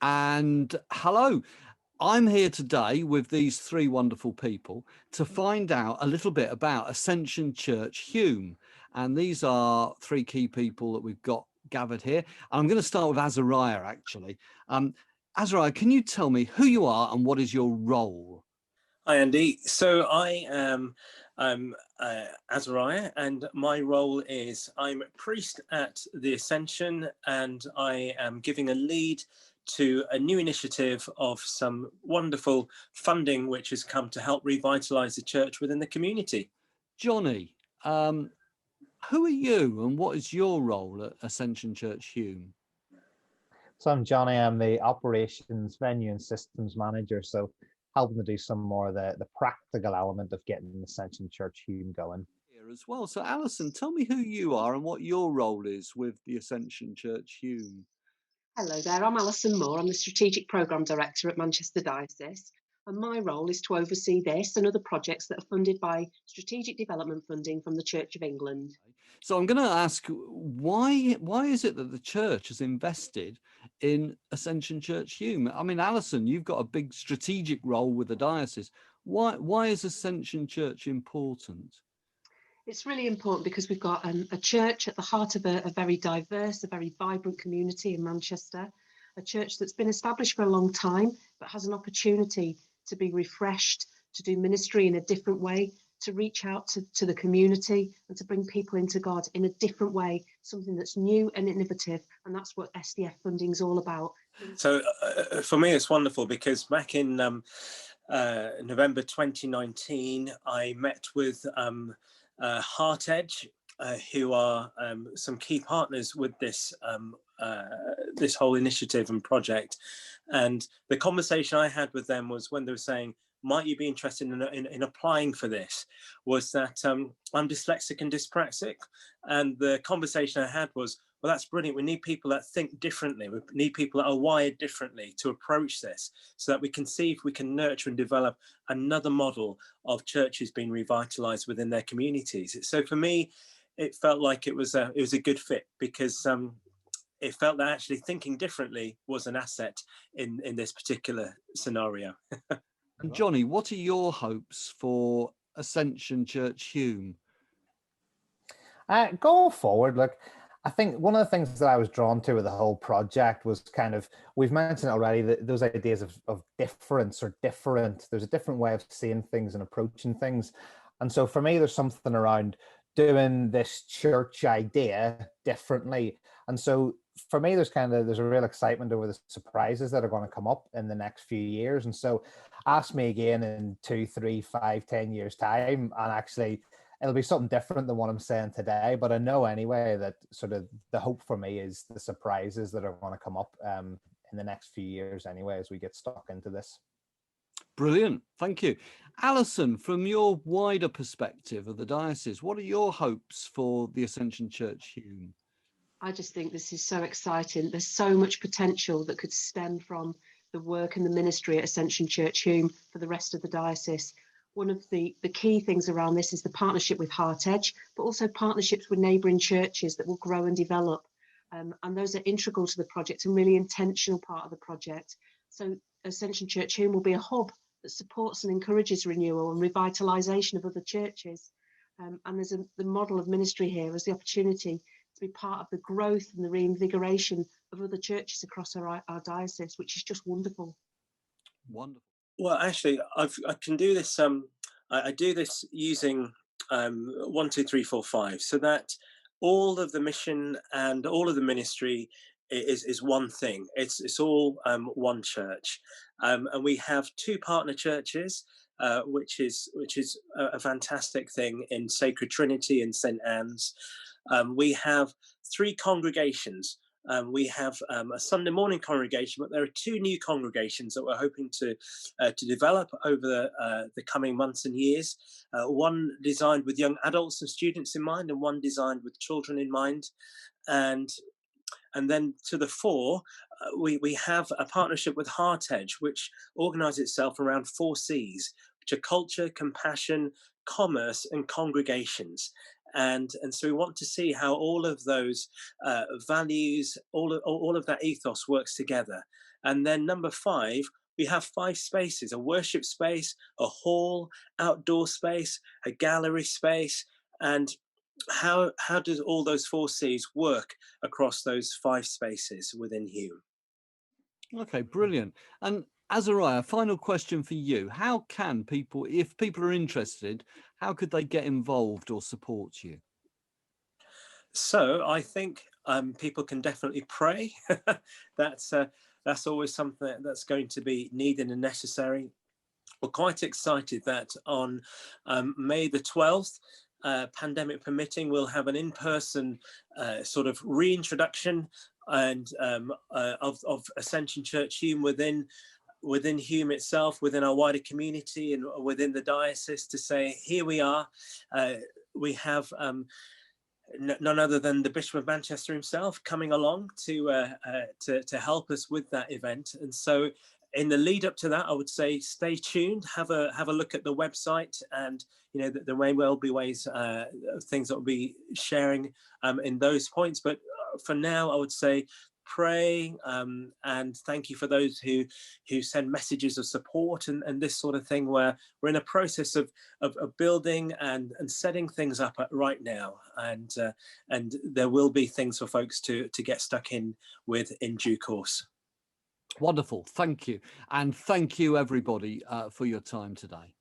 And hello, I'm here today with these three wonderful people to find out a little bit about Ascension Church Hulme. And these are three key people that we've got gathered here. I'm going to start with Azariah, actually. Azariah, can you tell me who you are and what is your role? Hi, Andy. So I'm Azariah, and my role is I'm a priest at the Ascension, and I am giving a lead to a new initiative of some wonderful funding which has come to help revitalise the church within the community. Johnny, who are you and what is your role at Ascension Church Hulme? So I'm Johnny. I'm the operations, venue and systems manager. So helping to do some more of the practical element of getting Ascension Church Hulme going. Here as well. So Alison, tell me who you are and what your role is with the Ascension Church Hulme. Hello there, I'm Alison Moore. I'm the Strategic Programme Director at Manchester Diocese, and my role is to oversee this and other projects that are funded by strategic development funding from the Church of England. So I'm going to ask, why is it that the church has invested in Ascension Church Hulme? I mean, Alison, you've got a big strategic role with the diocese. Why is Ascension Church important? It's really important because we've got a church at the heart of a very diverse, a very vibrant community in Manchester, a church that's been established for a long time, but has an opportunity to be refreshed, to do ministry in a different way, to reach out to the community and to bring people into God in a different way, something that's new and innovative. And that's what SDF funding is all about. So for me, it's wonderful because back in November 2019, I met with Heart Edge, who are some key partners with this this whole initiative and project. And the conversation I had with them was when they were saying, might you be interested in applying for this, was that I'm dyslexic and dyspraxic. And the conversation I had was, well, that's brilliant. We need people that think differently. We need people that are wired differently to approach this so that we can see if we can nurture and develop another model of churches being revitalized within their communities. So for me, it felt like it was a good fit because it felt that actually thinking differently was an asset in this particular scenario. And Johnny, what are your hopes for Ascension Church Hulme? Going forward, look, I think one of the things that I was drawn to with the whole project was kind of, we've mentioned already, that those ideas of difference or different. There's a different way of seeing things and approaching things. And so for me, there's something around doing this church idea differently. And so for me, there's a real excitement over the surprises that are going to come up in the next few years. And so ask me again in 2, 3, 5, 10 years time, and actually it'll be something different than what I'm saying today. But I know anyway that sort of the hope for me is the surprises that are going to come up in the next few years anyway, as we get stuck into this. Brilliant. Thank you. Alison, from your wider perspective of the diocese, what are your hopes for the Ascension Church Hulme? I just think this is so exciting. There's so much potential that could stem from the work and the ministry at Ascension Church Hulme for the rest of the diocese. One of the key things around this is the partnership with Heart Edge, but also partnerships with neighbouring churches that will grow and develop. And those are integral to the project and really intentional part of the project. So Ascension Church Hulme will be a hub that supports and encourages renewal and revitalisation of other churches. And there's the model of ministry here as the opportunity to be part of the growth and the reinvigoration of other churches across our diocese, which is just wonderful. Wonderful. Well, actually, I can do this. I do this using 1, 2, 3, 4, 5, so that all of the mission and all of the ministry is one thing. It's all one church, and we have 2 partner churches, which is a fantastic thing in Sacred Trinity and St. Anne's. We have 3 congregations. We have a Sunday morning congregation, but there are 2 new congregations that we're hoping to develop over the coming months and years. One designed with young adults and students in mind, and one designed with children in mind. And then to the fore, we have a partnership with Heart Edge, which organises itself around 4 C's, which are culture, compassion, commerce, and congregations. And so we want to see how all of those values, all of that ethos works together. And then number 5, we have 5 spaces: a worship space, a hall, outdoor space, a gallery space. And how does all those 4 C's work across those 5 spaces within Hulme? Okay, brilliant. And Azariah, final question for you. How can people, if people are interested, how could they get involved or support you? So I think people can definitely pray. that's that's always something that's going to be needed and necessary. We're quite excited that on May the 12th, pandemic permitting, we'll have an in-person sort of reintroduction and of Ascension Church Hulme within Hulme itself, within our wider community and within the diocese, to say, here we are. We have none other than the Bishop of Manchester himself coming along to help us with that event. And so in the lead up to that, I would say stay tuned, have a look at the website, and there may well be ways, things that we'll be sharing in those points. But for now, I would say pray, and thank you for those who send messages of support and this sort of thing, where we're in a process of building and setting things up right now, and there will be things for folks to get stuck in with in due course. Wonderful. Thank you. And thank you, everybody, for your time today.